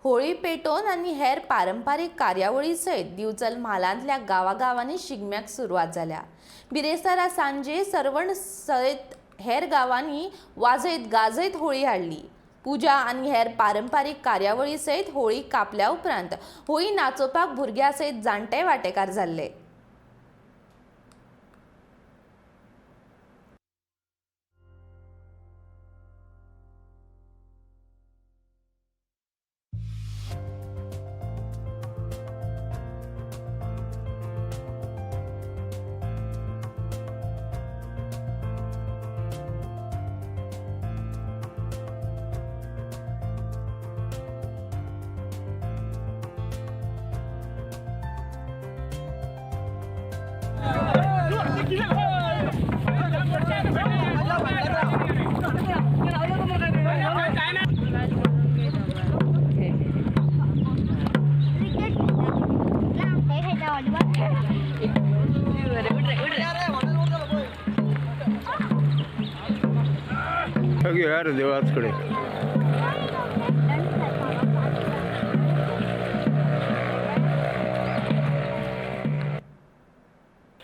होळी पेटोवन आनी हेर पारंपारीक कार्यावळी सयत दिवचल म्हालांतल्या गांवांनी शिगम्याक सुरवात जाल्या। बिरेस्तारा सांजे सरवण सयत हेर गांवांनी वाजयत गाजयत होळी हाडली। पुजा आनी हेर पारंपारीक कार्यावळी सयत होळी कापल्या उपरांत होळी नाचोवपाक भुरग्यां सयत जाणटे वांटेकार जाल्ले। यार देवाच कडे